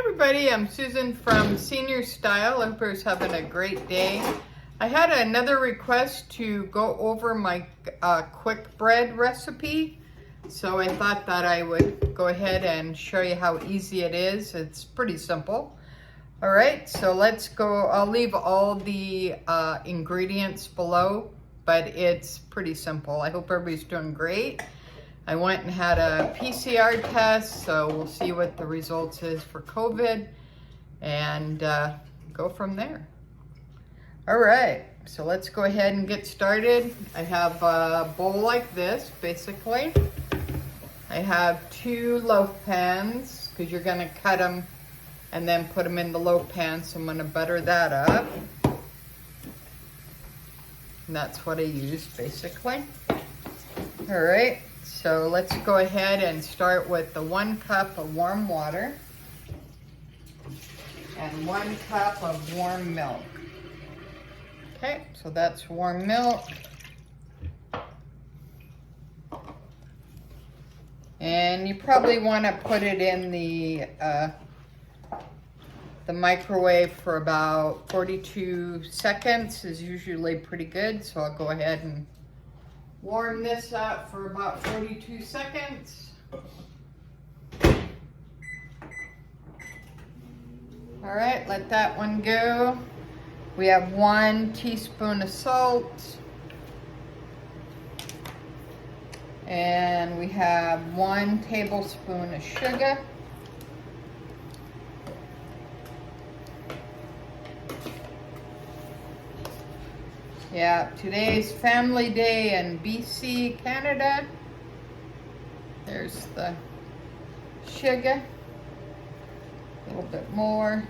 Everybody, I'm Susan from Senior Style. I hope you're having a great day. I had another request to go over my quick bread recipe. So I thought that I would go ahead and show you how easy it is. It's pretty simple. All right, so let's go. I'll leave all the ingredients below, but it's pretty simple. I hope everybody's doing great. I went and had a PCR test, so we'll see what the results is for COVID and go from there. All right, so let's go ahead and get started. I have a bowl like this, basically. I have 2 loaf pans, because you're gonna cut them and then put them in the loaf pan, so I'm gonna butter that up. And that's what I use, basically. All right. So let's go ahead and start with the 1 cup of warm water and 1 cup of warm milk. Okay, so that's warm milk. And you probably want to put it in the microwave for about 42 seconds is usually pretty good. So I'll go ahead and warm this up for about 42 seconds. All right, let that one go. We have 1 teaspoon of salt. And we have 1 tablespoon of sugar. Yeah, today's Family Day in BC, Canada. There's the sugar. A little bit more.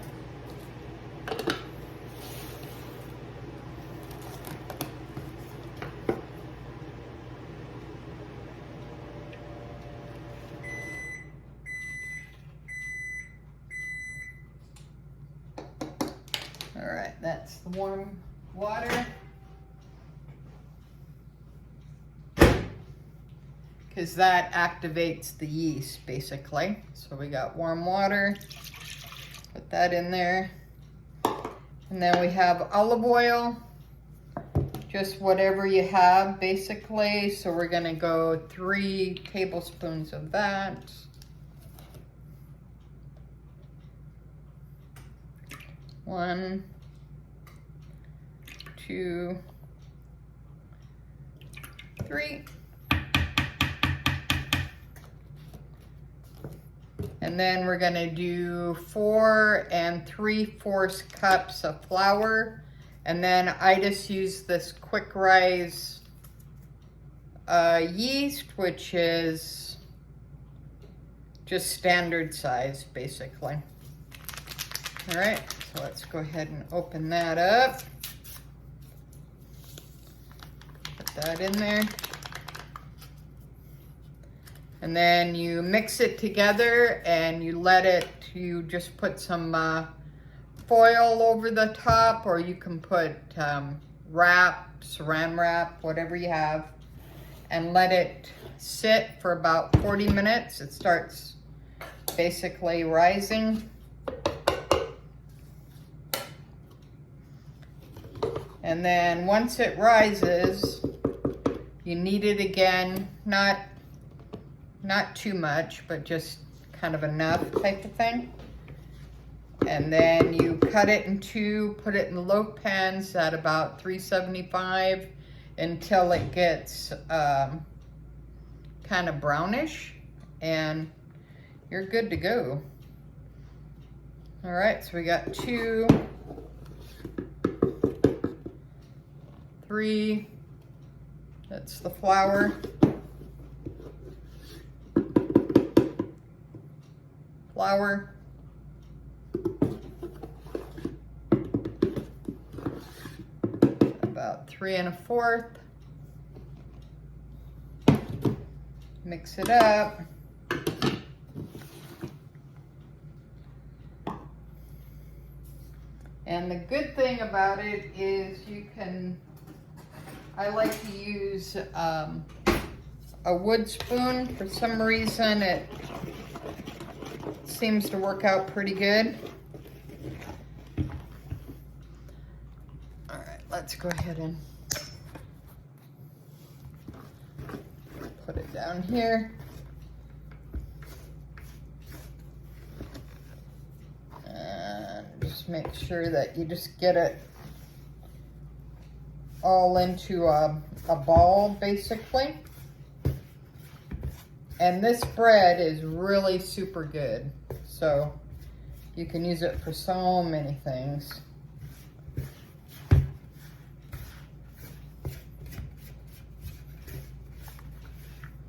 All right, that's the warm water. Because that activates the yeast, basically. So we got warm water, put that in there. And then we have olive oil, just whatever you have, basically. So we're gonna go 3 tablespoons of that. One, 2, 3. And then we're gonna do 4 3/4 cups of flour. And then I just use this Quick Rise yeast, which is just standard size, basically. All right, so let's go ahead and open that up. Put that in there. And then you mix it together and you let it, you just put some foil over the top, or you can put wrap, saran wrap, whatever you have, and let it sit for about 40 minutes. It starts basically rising. And then once it rises, you knead it again, not too much, but just kind of enough type of thing. And then you cut it in 2, put it in the loaf pans at about 375 until it gets kind of brownish, and you're good to go. All right, so we got 2, 3, that's the flour. Flour, about 3 1/4. Mix it up. And the good thing about it is you can, I like to use a wood spoon. For some reason, it's seems to work out pretty good. All right, let's go ahead and put it down here. And just make sure that you just get it all into a ball, basically. And this bread is really super good. So you can use it for so many things.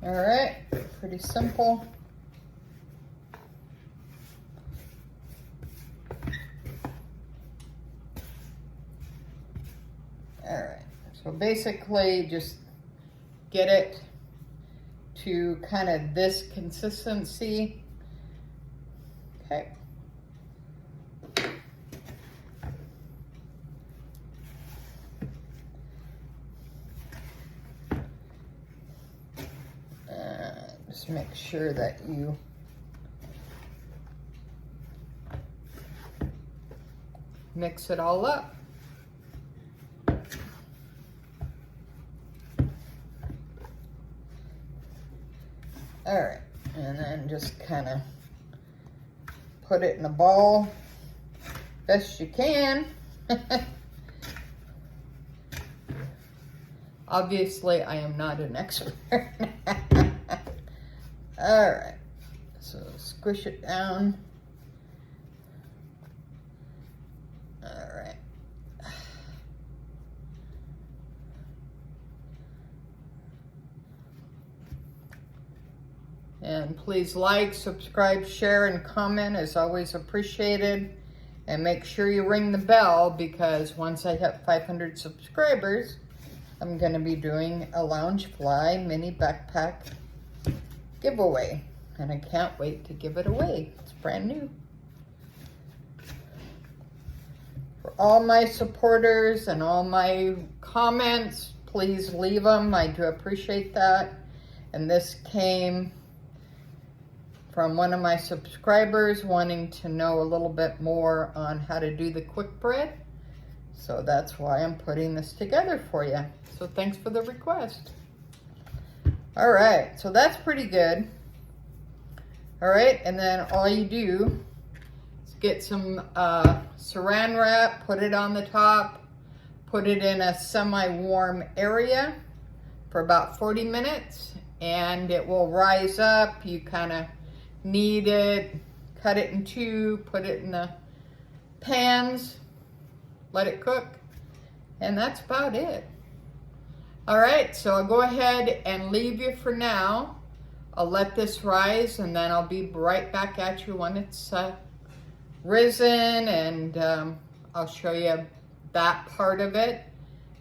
All right, pretty simple. All right, so basically just get it to kind of this consistency. Okay. Just make sure that you mix it all up. All right, and then just kind of put it in a ball best you can. Obviously, I am not an expert. All right, so squish it down. All right. And please like, subscribe, share, and comment is always appreciated. And make sure you ring the bell, because once I hit 500 subscribers, I'm going to be doing a Loungefly mini backpack giveaway. And I can't wait to give it away. It's brand new. For all my supporters and all my comments, please leave them. I do appreciate that. And this came from one of my subscribers wanting to know a little bit more on how to do the quick bread. So that's why I'm putting this together for you. So thanks for the request. All right, so that's pretty good. All right, and then all you do is get some saran wrap, put it on the top, put it in a semi-warm area for about 40 minutes, and it will rise up. You kind of knead it, cut it in two, put it in the pans, let it cook, and that's about it. All right, so I'll go ahead and leave you for now. I'll let this rise, and then I'll be right back at you when it's risen, and I'll show you that part of it,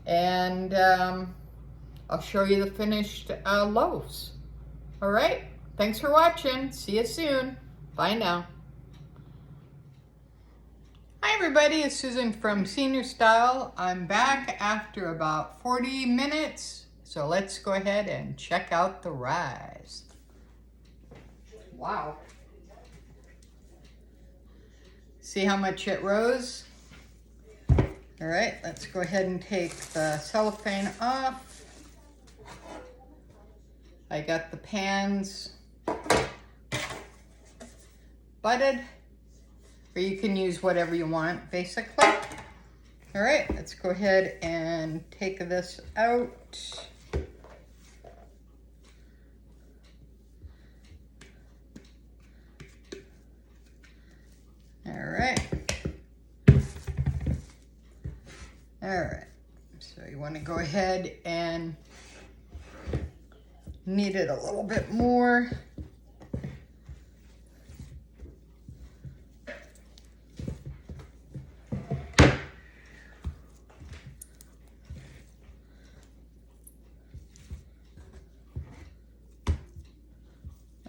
and I'll show you the finished loaves. All right, thanks for watching. See you soon. Bye now. Hi everybody, it's Susan from Senior Style. I'm back after about 40 minutes, so let's go ahead and check out the rise. Wow. See how much it rose? All right, let's go ahead and take the cellophane off. I got the pans butted, or you can use whatever you want, basically. All right, let's go ahead and take this out. All right, so you want to go ahead and knead it a little bit more.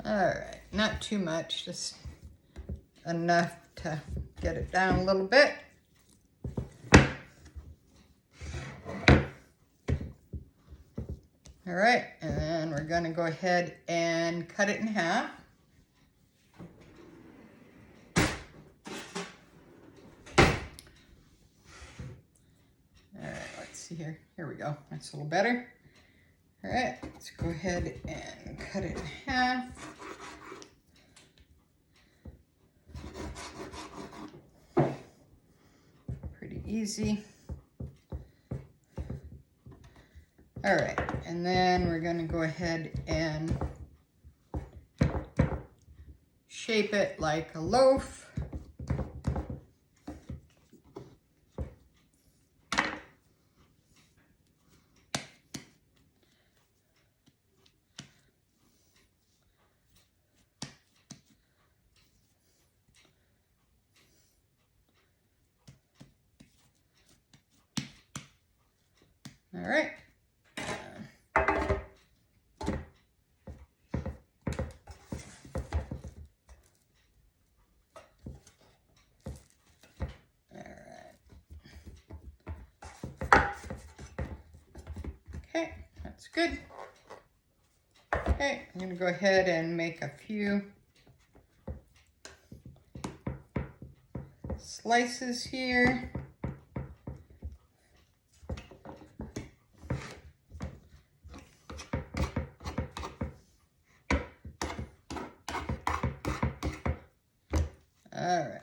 All right, not too much, just enough to get it down a little bit. All right, and then we're gonna go ahead and cut it in half. see here. Here we go. That's a little better. All right, let's go ahead and cut it in half. Pretty easy. All right, and then we're gonna go ahead and shape it like a loaf. All right. Okay, that's good. Okay, I'm gonna go ahead and make a few slices here. All right.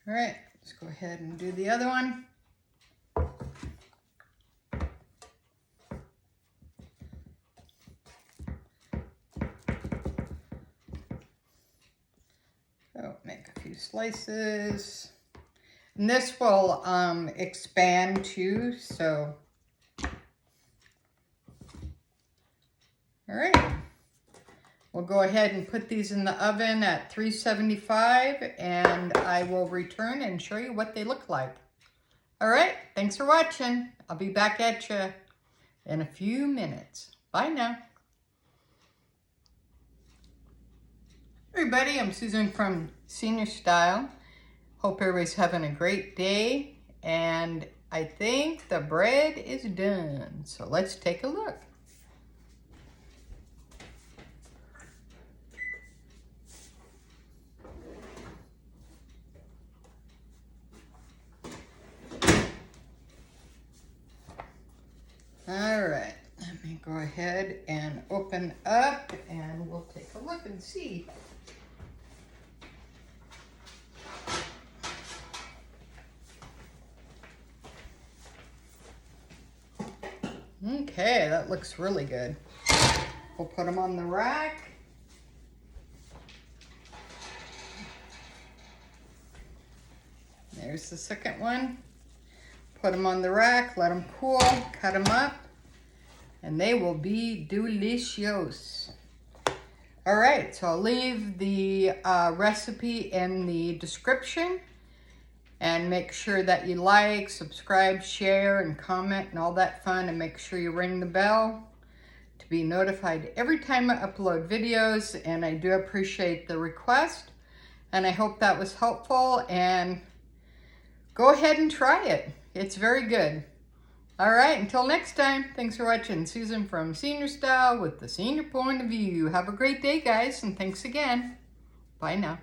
All right, let's go ahead and do the other one. So make a few slices. And this will expand too, so. All right. We'll go ahead and put these in the oven at 375 and I will return and show you what they look like. All right, thanks for watching. I'll be back at you in a few minutes. Bye now. Everybody, I'm Susan from Senior Style. Hope everybody's having a great day, and I think the bread is done. So let's take a look. All right, let me go ahead and open up and we'll take a look and see. Okay, that looks really good. We'll put them on the rack. There's the second one. Put them on the rack, let them cool, cut them up, and they will be delicious. All right, so I'll leave the recipe in the description, and make sure that you like, subscribe, share, and comment, and all that fun, and make sure you ring the bell to be notified every time I upload videos, and I do appreciate the request, and I hope that was helpful, and go ahead and try it. It's very good. All right, until next time, thanks for watching. Susan from Senior Style with the senior point of view. Have a great day, guys, and thanks again. Bye now.